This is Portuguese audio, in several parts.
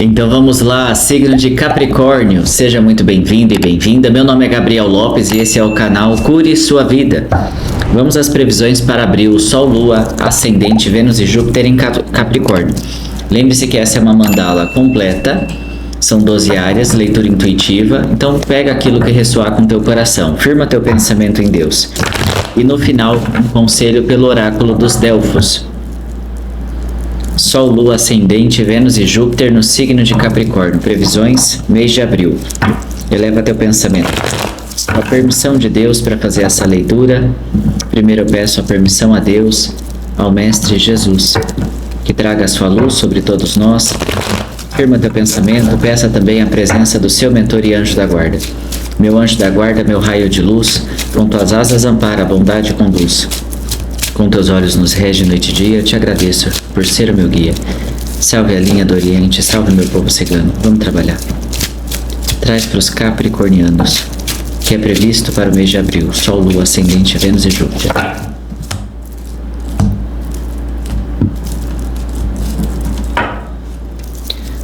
Então vamos lá, signo de Capricórnio, seja muito bem-vindo e bem-vinda. Meu nome é Gabriel Lopes e esse é o canal Cure Sua Vida. Vamos às previsões para abril, Sol, Lua, Ascendente, Vênus e Júpiter em Capricórnio. Lembre-se que essa é uma mandala completa, são 12 áreas, leitura intuitiva, então pega aquilo que ressoar com teu coração, firma teu pensamento em Deus. E no final, um conselho pelo oráculo dos Delfos. Sol, Lua, Ascendente, Vênus e Júpiter no signo de Capricórnio. Previsões, mês de abril. Eleva teu pensamento. A permissão de Deus para fazer essa leitura. Primeiro eu peço a permissão a Deus, ao Mestre Jesus, que traga a sua luz sobre todos nós. Firma teu pensamento, peça também a presença do seu mentor e anjo da guarda. Meu anjo da guarda, meu raio de luz, com tuas asas ampara, a bondade conduz. Com teus olhos nos rege noite e dia, eu te agradeço por ser o meu guia. Salve a linha do Oriente, salve meu povo cigano. Vamos trabalhar. Traz para os capricornianos, que é previsto para o mês de abril, Sol, Lua, Ascendente, Vênus e Júpiter.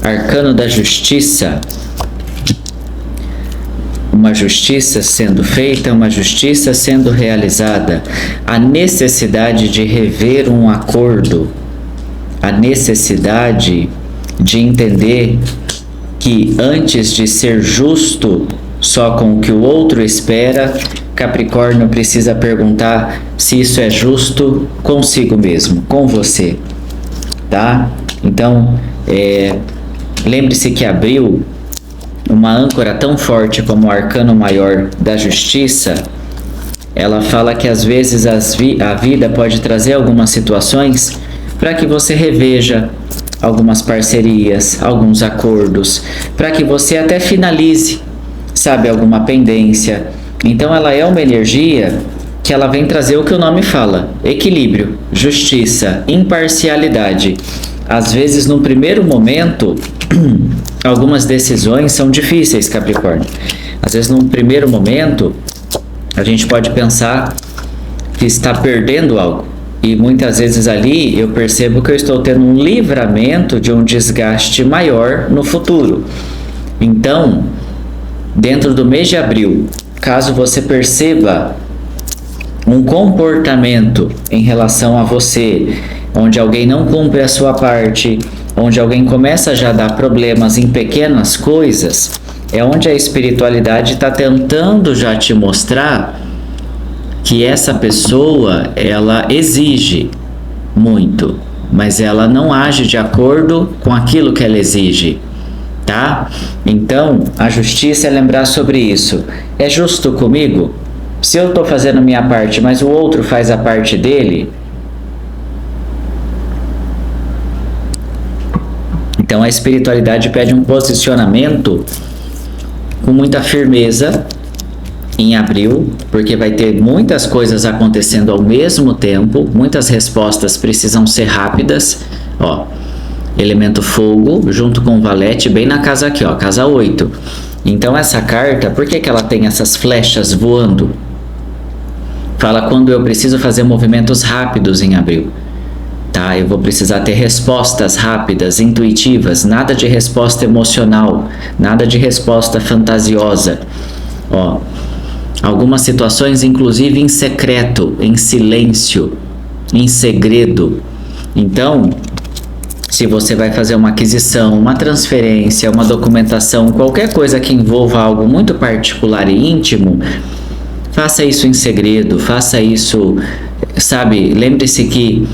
Arcano da Justiça. Uma justiça sendo feita, uma justiça sendo realizada. A necessidade de rever um acordo, a necessidade de entender que antes de ser justo só com o que o outro espera, Capricórnio precisa perguntar se isso é justo consigo mesmo, com você, tá? Então, lembre-se que abril, uma âncora tão forte como o arcano maior da justiça, ela fala que às vezes a vida pode trazer algumas situações para que você reveja algumas parcerias, alguns acordos, para que você até finalize, sabe, alguma pendência. Então ela é uma energia que ela vem trazer o que o nome fala: equilíbrio, justiça, imparcialidade. Às vezes, no primeiro momento, algumas decisões são difíceis, Capricórnio. Às vezes, num primeiro momento, a gente pode pensar que está perdendo algo. E muitas vezes ali eu percebo que eu estou tendo um livramento de um desgaste maior no futuro. Então, dentro do mês de abril, caso você perceba um comportamento em relação a você, onde alguém não cumpre a sua parte, onde alguém começa já a dar problemas em pequenas coisas, é onde a espiritualidade está tentando já te mostrar que essa pessoa, ela exige muito, mas ela não age de acordo com aquilo que ela exige, tá? Então, a justiça é lembrar sobre isso. É justo comigo? Se eu estou fazendo a minha parte, mas o outro faz a parte dele, então a espiritualidade pede um posicionamento com muita firmeza em abril, porque vai ter muitas coisas acontecendo ao mesmo tempo, muitas respostas precisam ser rápidas. Ó, elemento fogo junto com o valete bem na casa aqui, ó, casa 8. Então essa carta, por que ela tem essas flechas voando? Fala quando eu preciso fazer movimentos rápidos em abril. Tá, eu vou precisar ter respostas rápidas, intuitivas, nada de resposta emocional, nada de resposta fantasiosa. Ó, algumas situações inclusive em secreto, em silêncio, em segredo. Então, se você vai fazer uma aquisição, uma transferência, uma documentação, qualquer coisa que envolva algo muito particular e íntimo, faça isso em segredo, faça isso, sabe, lembre-se que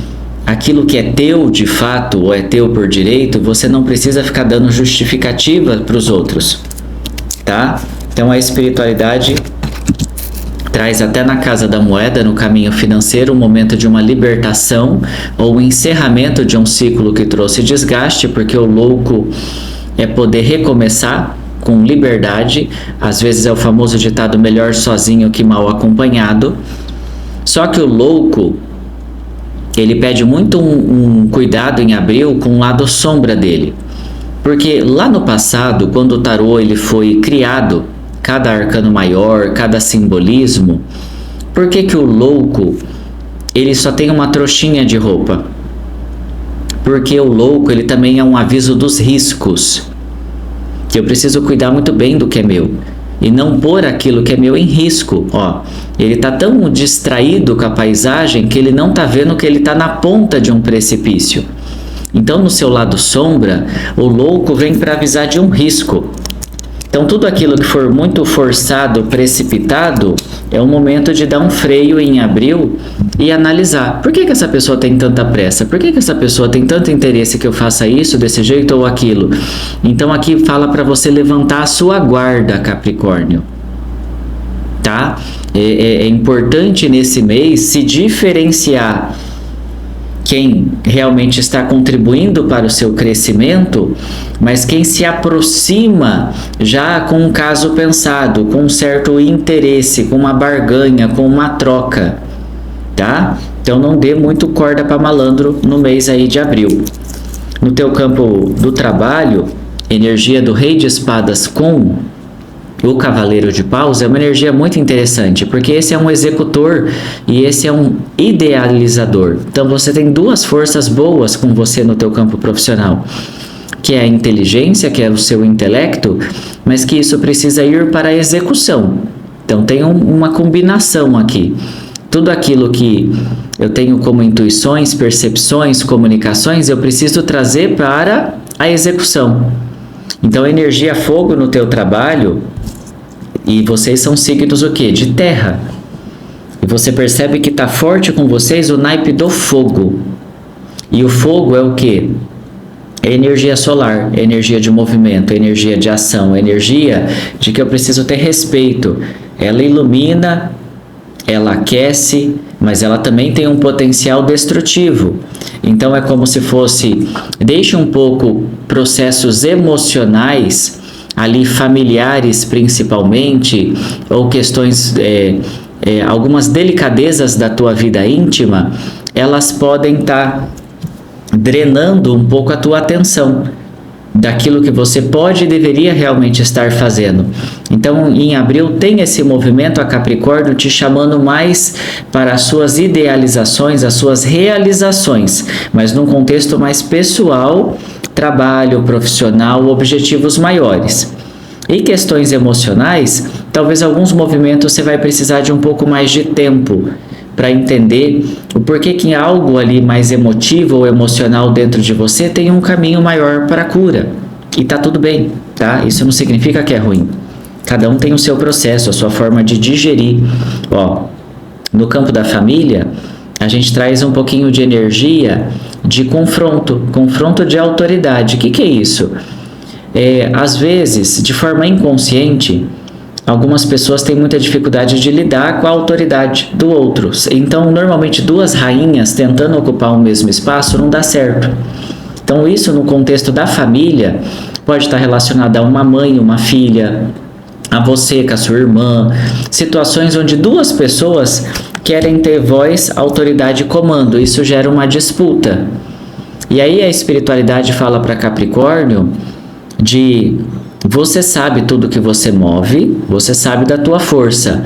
aquilo que é teu de fato ou é teu por direito, você não precisa ficar dando justificativa para os outros, tá? Então a espiritualidade traz até na casa da moeda, no caminho financeiro, um momento de uma libertação ou encerramento de um ciclo que trouxe desgaste, porque o louco é poder recomeçar com liberdade. Às vezes é o famoso ditado melhor sozinho que mal acompanhado. Só que o louco, ele pede muito um cuidado em abril com o lado sombra dele. Porque lá no passado, quando o tarô ele foi criado, cada arcano maior, cada simbolismo, por que o louco ele só tem uma trouxinha de roupa? Porque o louco ele também é um aviso dos riscos. que eu preciso cuidar muito bem do que é meu e não pôr aquilo que é meu em risco. Ó, ele está tão distraído com a paisagem que ele não está vendo que ele está na ponta de um precipício. Então, no seu lado sombra, o louco vem para avisar de um risco. Então, tudo aquilo que for muito forçado, precipitado, é o momento de dar um freio em abril e analisar. Por que essa pessoa tem tanta pressa? Por que essa pessoa tem tanto interesse que eu faça isso, desse jeito ou aquilo? Então, aqui fala para você levantar a sua guarda, Capricórnio. Tá? É importante nesse mês se diferenciar quem realmente está contribuindo para o seu crescimento, mas quem se aproxima já com um caso pensado, com um certo interesse, com uma barganha, com uma troca, tá? Então não dê muito corda para malandro no mês aí de abril. No teu campo do trabalho, energia do Rei de Espadas com o Cavaleiro de Paus é uma energia muito interessante, porque esse é um executor e esse é um idealizador. Então você tem duas forças boas com você no teu campo profissional, que é a inteligência, que é o seu intelecto, mas que isso precisa ir para a execução. Então tem uma combinação aqui. Tudo aquilo que eu tenho como intuições, percepções, comunicações, eu preciso trazer para a execução. Então, energia fogo no teu trabalho, e vocês são signos o quê? De terra. E você percebe que está forte com vocês o naipe do fogo. E o fogo é o quê? É energia solar, é energia de movimento, é energia de ação, é energia de que eu preciso ter respeito. Ela ilumina, ela aquece, mas ela também tem um potencial destrutivo. Então é como se fosse, deixe um pouco processos emocionais, ali familiares principalmente, ou questões, algumas delicadezas da tua vida íntima, elas podem estar drenando um pouco a tua atenção daquilo que você pode e deveria realmente estar fazendo. Então, em abril tem esse movimento a Capricórnio te chamando mais para as suas idealizações, as suas realizações, mas num contexto mais pessoal, trabalho, profissional, objetivos maiores. E questões emocionais, talvez alguns movimentos você vai precisar de um pouco mais de tempo para entender o porquê que algo ali mais emotivo ou emocional dentro de você tem um caminho maior para a cura. E tá tudo bem, tá? Isso não significa que é ruim. Cada um tem o seu processo, a sua forma de digerir. Ó, no campo da família, a gente traz um pouquinho de energia de confronto de autoridade. O que é isso? Às vezes, de forma inconsciente, algumas pessoas têm muita dificuldade de lidar com a autoridade do outro. Então, normalmente, duas rainhas tentando ocupar o mesmo espaço não dá certo. Então, isso no contexto da família pode estar relacionado a uma mãe, uma filha, a você com a sua irmã. Situações onde duas pessoas querem ter voz, autoridade e comando. Isso gera uma disputa. E aí a espiritualidade fala para Capricórnio de você sabe tudo que você move, você sabe da tua força,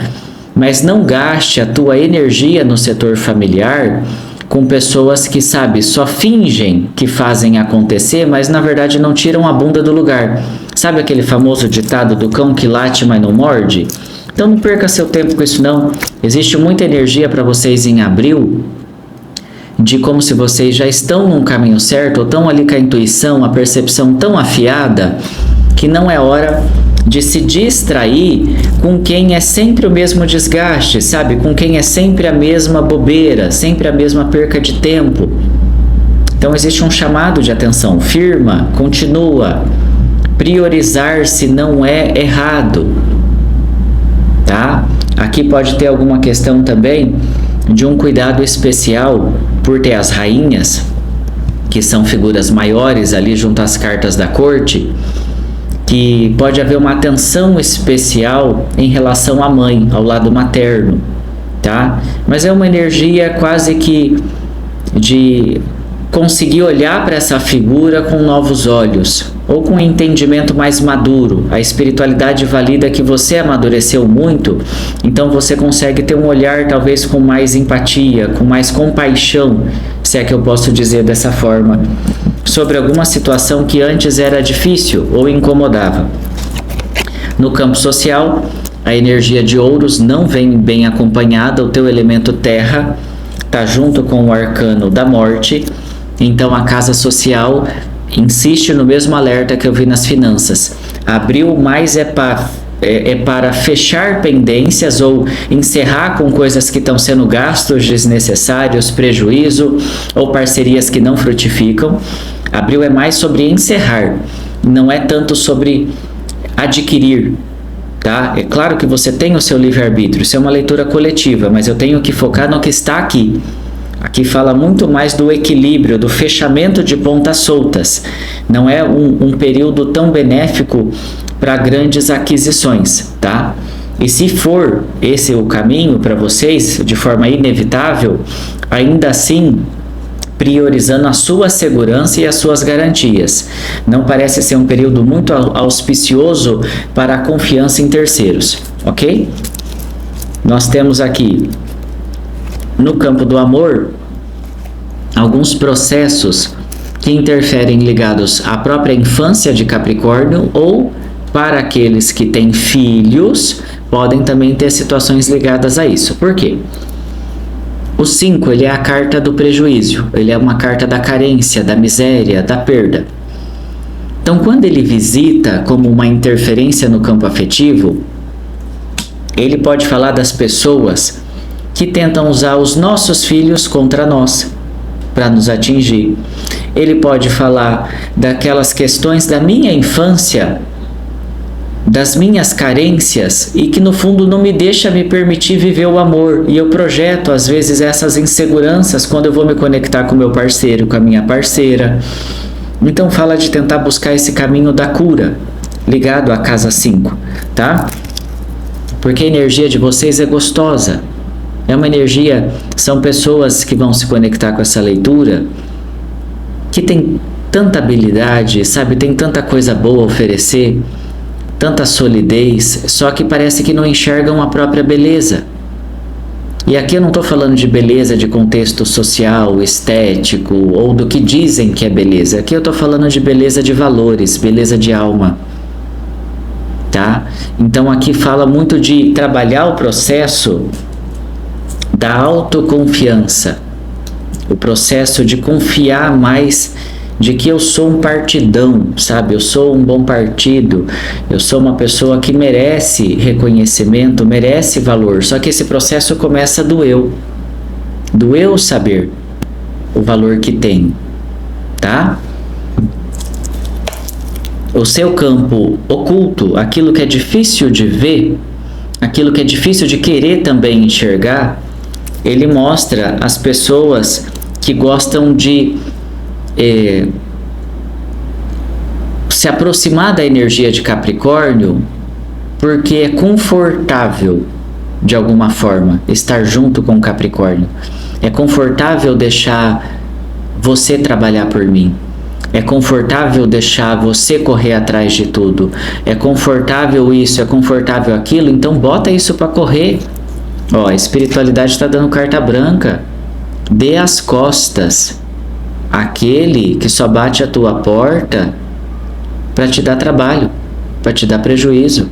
mas não gaste a tua energia no setor familiar com pessoas que, sabe, só fingem que fazem acontecer, mas na verdade não tiram a bunda do lugar. Sabe aquele famoso ditado do cão que late, mas não morde? Então não perca seu tempo com isso não. Existe muita energia para vocês em abril, de como se vocês já estão num caminho certo, ou estão ali com a intuição, a percepção tão afiada, que não é hora de se distrair com quem é sempre o mesmo desgaste, sabe? Com quem é sempre a mesma bobeira, sempre a mesma perca de tempo. Então existe um chamado de atenção, firma, continua. Priorizar-se não é errado, tá? Aqui pode ter alguma questão também de um cuidado especial por ter as rainhas, que são figuras maiores ali junto às cartas da corte, que pode haver uma atenção especial em relação à mãe, ao lado materno, tá? Mas é uma energia quase que de conseguir olhar para essa figura com novos olhos, ou com um entendimento mais maduro. A espiritualidade valida que você amadureceu muito, então você consegue ter um olhar talvez com mais empatia, com mais compaixão, se é que eu posso dizer dessa forma, sobre alguma situação que antes era difícil ou incomodava. No campo social, a energia de ouros não vem bem acompanhada, o teu elemento terra está junto com o arcano da morte, então a casa social insiste no mesmo alerta que eu vi nas finanças. Abril mais é para fechar pendências ou encerrar com coisas que estão sendo gastos desnecessários, prejuízo ou parcerias que não frutificam. Abril é mais sobre encerrar, não é tanto sobre adquirir. Tá? É claro que você tem o seu livre-arbítrio, isso é uma leitura coletiva, mas eu tenho que focar no que está aqui. Aqui fala muito mais do equilíbrio, do fechamento de pontas soltas. Não é um período tão benéfico para grandes aquisições, tá? E se for esse o caminho para vocês, de forma inevitável, ainda assim, priorizando a sua segurança e as suas garantias. Não parece ser um período muito auspicioso para a confiança em terceiros, ok? Nós temos aqui, no campo do amor, alguns processos que interferem ligados à própria infância de Capricórnio ou, para aqueles que têm filhos, podem também ter situações ligadas a isso. Por quê? O 5, ele é a carta do prejuízo, ele é uma carta da carência, da miséria, da perda. Então, quando ele visita como uma interferência no campo afetivo, ele pode falar das pessoas que tentam usar os nossos filhos contra nós, para nos atingir. Ele pode falar daquelas questões da minha infância, das minhas carências e que no fundo não me deixa me permitir viver o amor, e eu projeto às vezes essas inseguranças quando eu vou me conectar com meu parceiro, com a minha parceira. Então fala de tentar buscar esse caminho da cura, ligado à casa 5, tá? Porque a energia de vocês é gostosa, é uma energia, são pessoas que vão se conectar com essa leitura, que tem tanta habilidade, sabe, tem tanta coisa boa a oferecer, tanta solidez, só que parece que não enxergam a própria beleza. E aqui eu não estou falando de beleza de contexto social, estético, ou do que dizem que é beleza. Aqui eu estou falando de beleza de valores, beleza de alma. Tá? Então aqui fala muito de trabalhar o processo da autoconfiança. O processo de confiar mais de que eu sou um partidão, sabe? Eu sou um bom partido, eu sou uma pessoa que merece reconhecimento, merece valor. Só que esse processo começa do eu saber o valor que tem, tá? O seu campo oculto, aquilo que é difícil de ver, aquilo que é difícil de querer também enxergar, ele mostra as pessoas que gostam de se aproximar da energia de Capricórnio porque é confortável de alguma forma estar junto com Capricórnio. É confortável deixar você trabalhar por mim. É confortável deixar você correr atrás de tudo. É confortável isso, é confortável aquilo, então bota isso para correr. Ó, a espiritualidade está dando carta branca. Dê as costas. Aquele que só bate a tua porta para te dar trabalho, para te dar prejuízo.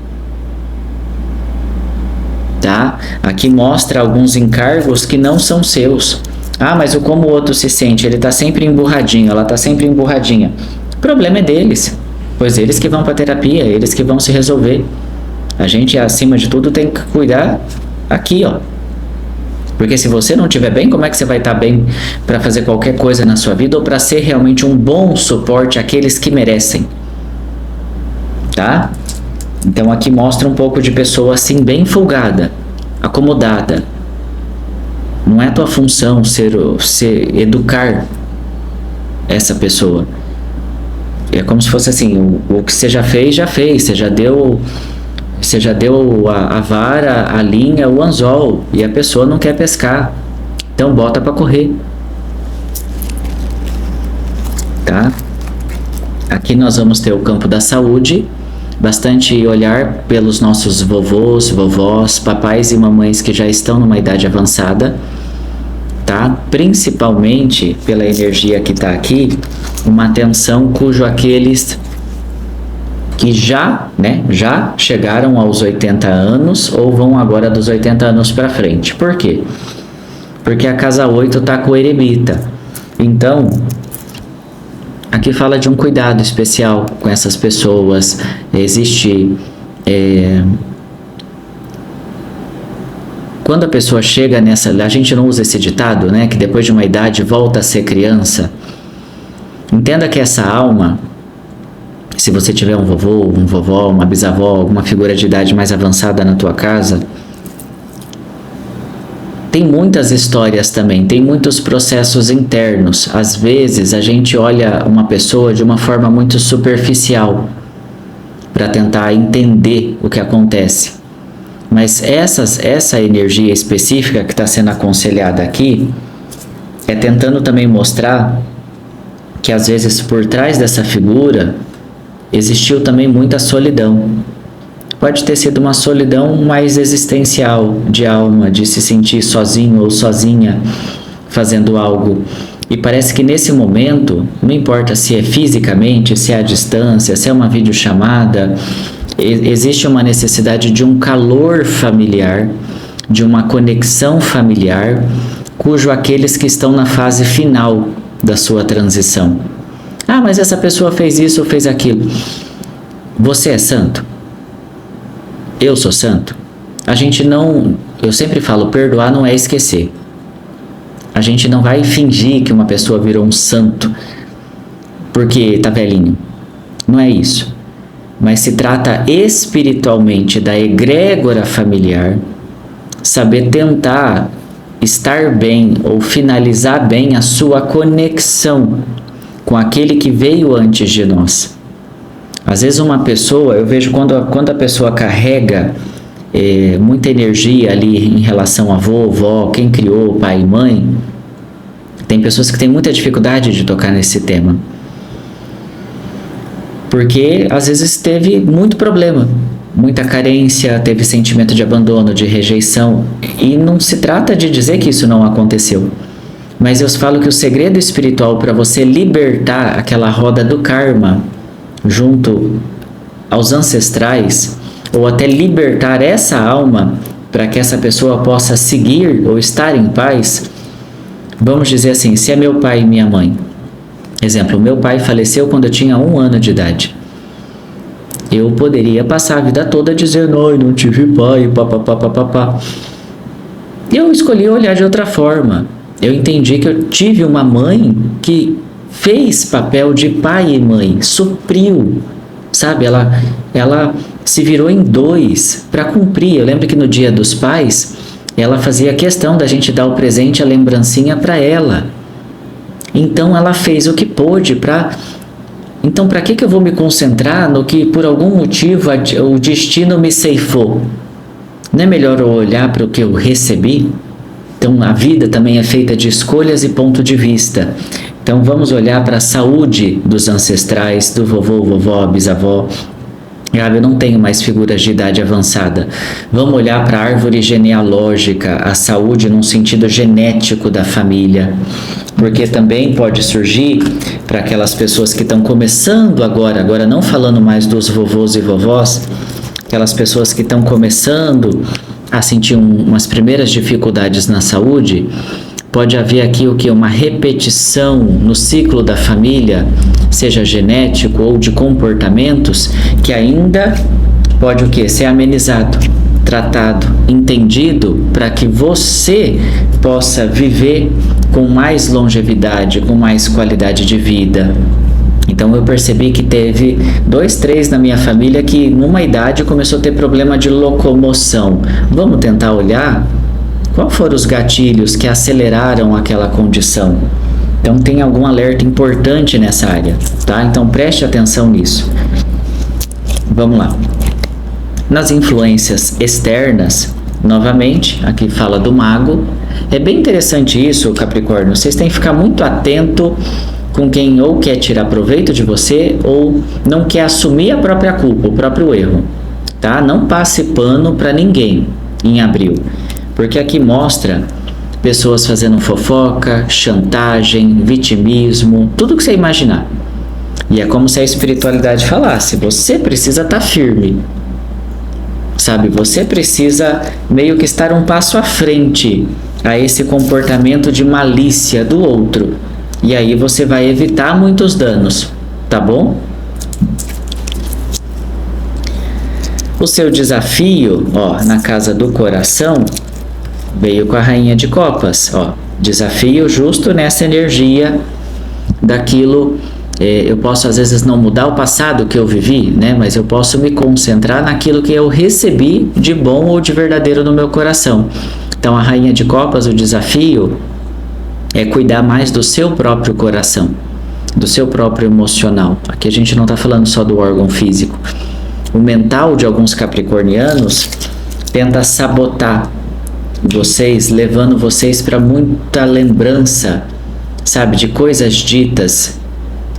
Tá? Aqui mostra alguns encargos que não são seus. Ah, mas como o outro se sente? Ele está sempre emburradinho, ela está sempre emburradinha. O problema é deles, pois eles que vão para terapia, eles que vão se resolver. A gente, acima de tudo, tem que cuidar aqui, ó. Porque se você não estiver bem, como é que você vai estar bem para fazer qualquer coisa na sua vida ou para ser realmente um bom suporte àqueles que merecem? Tá? Então aqui mostra um pouco de pessoa assim bem folgada, acomodada. Não é tua função ser educar essa pessoa. É como se fosse assim, o que você já fez, você já deu a vara, a linha, o anzol, e a pessoa não quer pescar. Então bota para correr. Tá? Aqui nós vamos ter o campo da saúde, bastante olhar pelos nossos vovôs, vovós, papais e mamães que já estão numa idade avançada, tá? Principalmente pela energia que está aqui, uma atenção cujo aqueles que já chegaram aos 80 anos ou vão agora dos 80 anos para frente. Por quê? Porque a casa 8 está com o eremita. Então, aqui fala de um cuidado especial com essas pessoas. Existe... Quando a pessoa chega nessa... A gente não usa esse ditado, né? Que depois de uma idade volta a ser criança. Entenda que essa alma... Se você tiver um vovô, um vovó, uma bisavó, alguma figura de idade mais avançada na tua casa, tem muitas histórias também, tem muitos processos internos. Às vezes a gente olha uma pessoa de uma forma muito superficial para tentar entender o que acontece. Mas essa energia específica que está sendo aconselhada aqui é tentando também mostrar que às vezes por trás dessa figura existiu também muita solidão. Pode ter sido uma solidão mais existencial, de alma, de se sentir sozinho ou sozinha fazendo algo. E parece que nesse momento, não importa se é fisicamente, se é à distância, se é uma videochamada, existe uma necessidade de um calor familiar, de uma conexão familiar, cujo aqueles que estão na fase final da sua transição. Ah, mas essa pessoa fez isso ou fez aquilo. Você é santo? Eu sou santo? A gente não... Eu sempre falo, perdoar não é esquecer. A gente não vai fingir que uma pessoa virou um santo porque tá velhinho. Não é isso. Mas se trata espiritualmente da egrégora familiar, saber tentar estar bem ou finalizar bem a sua conexão com aquele que veio antes de nós. Às vezes uma pessoa, eu vejo quando a pessoa carrega muita energia ali em relação a avô, vó, quem criou, pai e mãe, tem pessoas que têm muita dificuldade de tocar nesse tema. Porque às vezes teve muito problema, muita carência, teve sentimento de abandono, de rejeição, e não se trata de dizer que isso não aconteceu. Mas eu falo que o segredo espiritual para você libertar aquela roda do karma junto aos ancestrais, ou até libertar essa alma para que essa pessoa possa seguir ou estar em paz, vamos dizer assim, se é meu pai e minha mãe. Exemplo, meu pai faleceu quando eu tinha 1 ano de idade. Eu poderia passar a vida toda dizendo, não tive pai, papapá. Eu escolhi olhar de outra forma. Eu entendi que eu tive uma mãe que fez papel de pai e mãe, supriu, sabe? Ela se virou em 2 para cumprir. Eu lembro que no Dia dos Pais, ela fazia questão da gente dar o presente, a lembrancinha para ela. Então ela fez o que pôde para... Então para que eu vou me concentrar no que por algum motivo o destino me ceifou? Não é melhor eu olhar para o que eu recebi? Então a vida também é feita de escolhas e ponto de vista. Então vamos olhar para a saúde dos ancestrais, do vovô, vovó, bisavó. Eu não tenho mais figuras de idade avançada. Vamos olhar para a árvore genealógica, a saúde num sentido genético da família. Porque também pode surgir para aquelas pessoas que estão começando agora não falando mais dos vovôs e vovós, aquelas pessoas que estão começando a sentir umas primeiras dificuldades na saúde, pode haver aqui o que? Uma repetição no ciclo da família, seja genético ou de comportamentos, que ainda pode o quê? Ser amenizado, tratado, entendido, para que você possa viver com mais longevidade, com mais qualidade de vida. Então eu percebi que teve 2, 3 na minha família que numa idade começou a ter problema de locomoção. Vamos tentar olhar qual foram os gatilhos que aceleraram aquela condição. Então tem algum alerta importante nessa área, tá? Então preste atenção nisso. Vamos lá. Nas influências externas, novamente, aqui fala do mago. É bem interessante isso, Capricórnio. Vocês têm que ficar muito atento com quem ou quer tirar proveito de você ou não quer assumir a própria culpa, o próprio erro, tá? Não passe pano para ninguém em abril, porque aqui mostra pessoas fazendo fofoca, chantagem, vitimismo, tudo que você imaginar. E é como se a espiritualidade falasse: você precisa estar firme, sabe? Você precisa meio que estar um passo à frente a esse comportamento de malícia do outro. E aí você vai evitar muitos danos, tá bom? O seu desafio, ó, na casa do coração, veio com a Rainha de Copas, ó. Desafio justo nessa energia daquilo. Eu posso às vezes não mudar o passado que eu vivi, né? Mas eu posso me concentrar naquilo que eu recebi de bom ou de verdadeiro no meu coração. Então a Rainha de Copas, o desafio é cuidar mais do seu próprio coração, do seu próprio emocional. Aqui a gente não está falando só do órgão físico. O mental de alguns capricornianos tenta sabotar vocês, levando vocês para muita lembrança, sabe, de coisas ditas,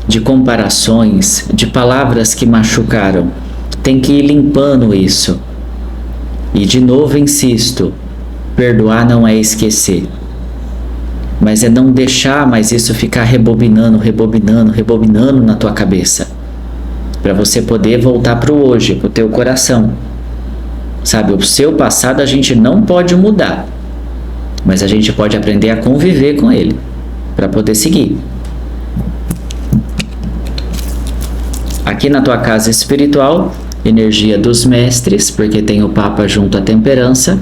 de comparações, de palavras que machucaram. Tem que ir limpando isso. E de novo insisto, perdoar não é esquecer, mas é não deixar mais isso ficar rebobinando na tua cabeça, para você poder voltar para o hoje, para o teu coração. Sabe, o seu passado a gente não pode mudar, mas a gente pode aprender a conviver com ele, para poder seguir. Aqui na tua casa espiritual, energia dos mestres, porque tem o Papa junto à temperança.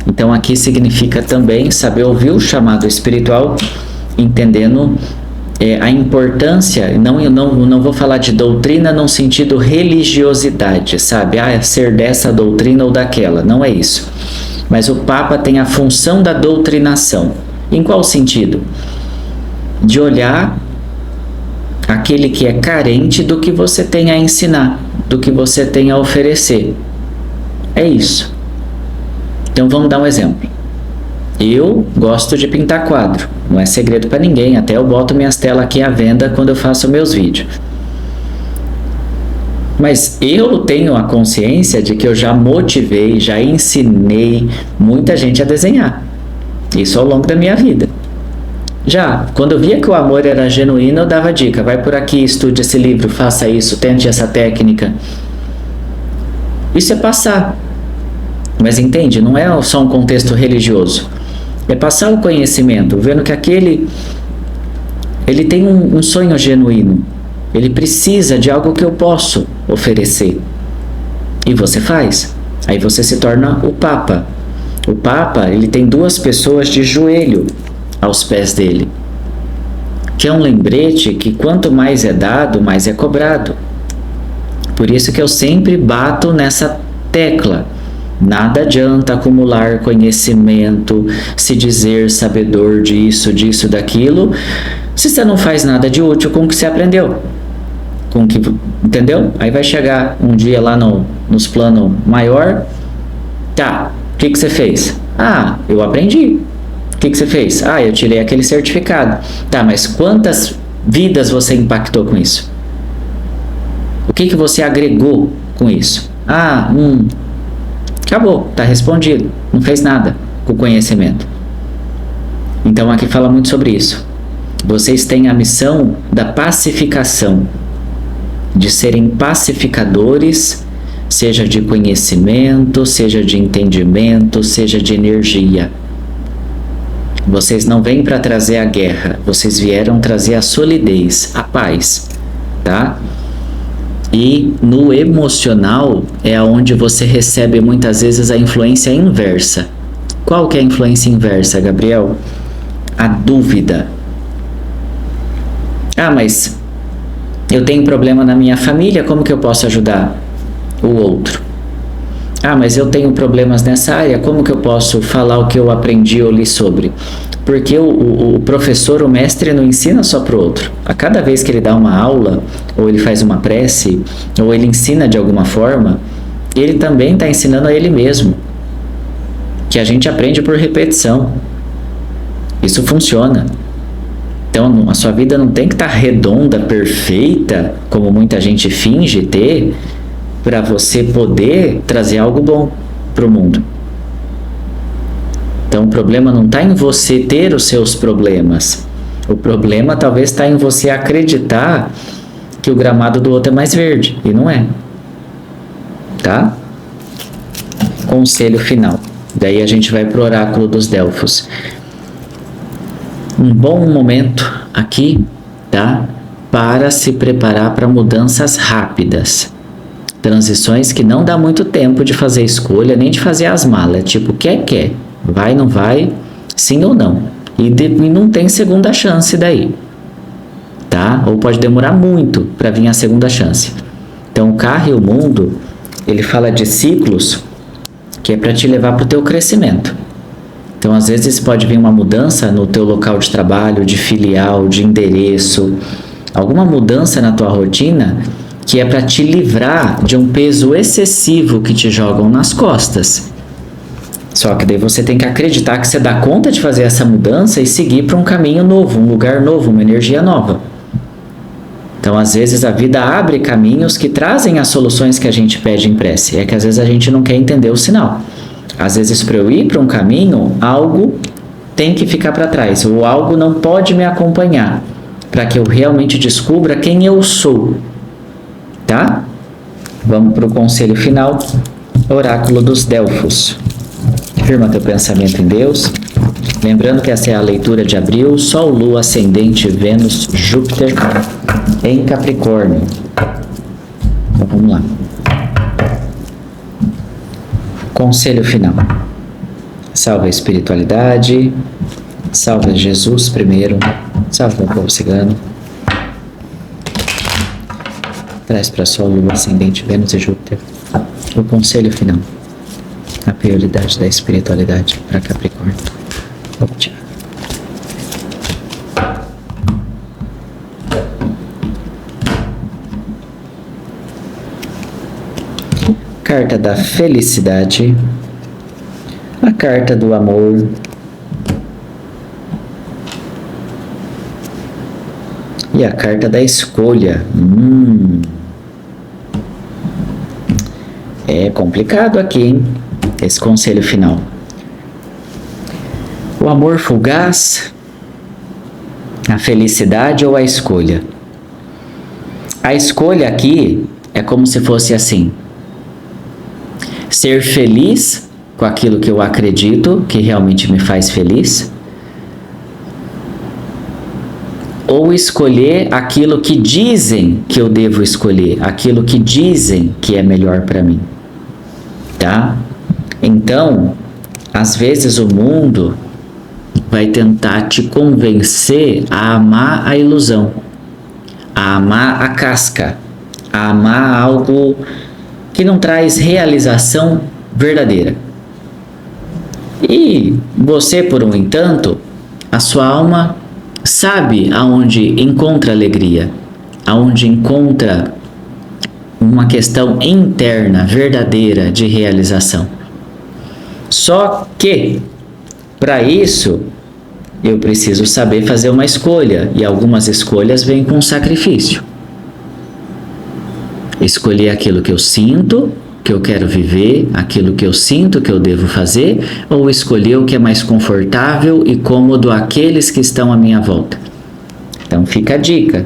Então aqui significa também saber ouvir o chamado espiritual, entendendo a importância. Não vou falar de doutrina num sentido religiosidade, sabe? Ser dessa doutrina ou daquela, não é isso. Mas o Papa tem a função da doutrinação. Em qual sentido? De olhar aquele que é carente do que você tem a ensinar, do que você tem a oferecer. É isso. Então vamos dar um exemplo. Eu gosto de pintar quadro, não é segredo para ninguém, até eu boto minhas telas aqui à venda quando eu faço meus vídeos. Mas eu tenho a consciência de que eu já motivei, já ensinei muita gente a desenhar. Isso ao longo da minha vida. Já, quando eu via que o amor era genuíno, eu dava dica: vai por aqui, estude esse livro, faça isso, tente essa técnica. Isso é passar. Mas entende, não é só um contexto religioso. É passar o conhecimento, vendo que aquele, ele tem um sonho genuíno. Ele precisa de algo que eu posso oferecer. E você faz. Aí você se torna o Papa. O Papa, ele tem 2 pessoas de joelho aos pés dele, que é um lembrete que quanto mais é dado, mais é cobrado. Por isso que eu sempre bato nessa tecla: nada adianta acumular conhecimento, se dizer sabedor disso, daquilo, se você não faz nada de útil com o que você aprendeu, entendeu? Aí vai chegar um dia lá nos planos maior, tá, o que você fez? Eu aprendi. O que você fez? Eu tirei aquele certificado. Tá, mas quantas vidas você impactou com isso? O que você agregou com isso? Acabou, tá respondido. Não fez nada com o conhecimento. Então aqui fala muito sobre isso. Vocês têm a missão da pacificação, de serem pacificadores, seja de conhecimento, seja de entendimento, seja de energia. Vocês não vêm para trazer a guerra, vocês vieram trazer a solidez, a paz, tá? E no emocional é onde você recebe muitas vezes a influência inversa. Qual que é a influência inversa, Gabriel? A dúvida. Mas eu tenho problema na minha família, como que eu posso ajudar o outro? Mas eu tenho problemas nessa área, como que eu posso falar o que eu aprendi ou li sobre? Porque o professor, o mestre, não ensina só para o outro. A cada vez que ele dá uma aula, ou ele faz uma prece, ou ele ensina de alguma forma, ele também está ensinando a ele mesmo. Que a gente aprende por repetição. Isso funciona. Então, a sua vida não tem que estar redonda, perfeita, como muita gente finge ter, para você poder trazer algo bom para o mundo. Então, o problema não está em você ter os seus problemas. O problema talvez está em você acreditar que o gramado do outro é mais verde, e não é. Tá? Conselho final. Daí a gente vai para o oráculo dos Delfos. Um bom momento aqui, tá? Para se preparar para mudanças rápidas. Transições que não dá muito tempo de fazer escolha, nem de fazer as malas. Tipo, quer. Vai, não vai, sim ou não. E não tem segunda chance daí. Tá? Ou pode demorar muito para vir a segunda chance. Então, o Carro e o Mundo, ele fala de ciclos que é para te levar para o teu crescimento. Então, às vezes pode vir uma mudança no teu local de trabalho, de filial, de endereço, alguma mudança na tua rotina que é para te livrar de um peso excessivo que te jogam nas costas. Só que daí você tem que acreditar que você dá conta de fazer essa mudança e seguir para um caminho novo, um lugar novo, uma energia nova. Então, às vezes, a vida abre caminhos que trazem as soluções que a gente pede em prece. É que às vezes a gente não quer entender o sinal. Às vezes, para eu ir para um caminho, algo tem que ficar para trás, ou algo não pode me acompanhar, para que eu realmente descubra quem eu sou. Tá? Vamos para o conselho final, oráculo dos Delfos. Firma teu pensamento em Deus. Lembrando que essa é a leitura de abril, Sol, Lua, Ascendente, Vênus, Júpiter em Capricórnio. Então vamos lá. Conselho final. Salve a espiritualidade, salve Jesus primeiro, salve o povo cigano. Traz para Sol, Lua, Ascendente, Vênus e Júpiter o conselho final. A prioridade da espiritualidade para Capricórnio. Ótimo. Carta da felicidade, a carta do amor, e a carta da escolha. É complicado aqui, hein? Esse conselho final. O amor fugaz, a felicidade ou a escolha? A escolha aqui é como se fosse assim: ser feliz com aquilo que eu acredito que realmente me faz feliz, ou escolher aquilo que dizem que eu devo escolher, aquilo que dizem que é melhor para mim. Tá? Então, às vezes o mundo vai tentar te convencer a amar a ilusão, a amar a casca, a amar algo que não traz realização verdadeira. E você, por um entanto, a sua alma sabe aonde encontra alegria, aonde encontra uma questão interna, verdadeira de realização. Só que, para isso, eu preciso saber fazer uma escolha, e algumas escolhas vêm com sacrifício. Escolher aquilo que eu sinto, que eu quero viver, aquilo que eu sinto que eu devo fazer, ou escolher o que é mais confortável e cômodo àqueles que estão à minha volta. Então fica a dica,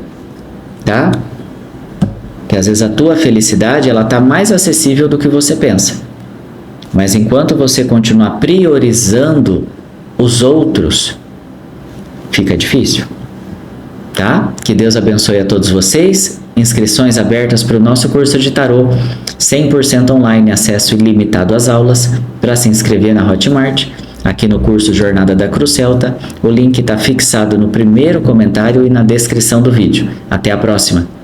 tá? Que às vezes a tua felicidade ela está mais acessível do que você pensa. Mas enquanto você continuar priorizando os outros, fica difícil, tá? Que Deus abençoe a todos vocês. Inscrições abertas para o nosso curso de tarô, 100% online, acesso ilimitado às aulas. Para se inscrever na Hotmart, aqui no curso Jornada da Cruz Celta, o link está fixado no primeiro comentário e na descrição do vídeo. Até a próxima!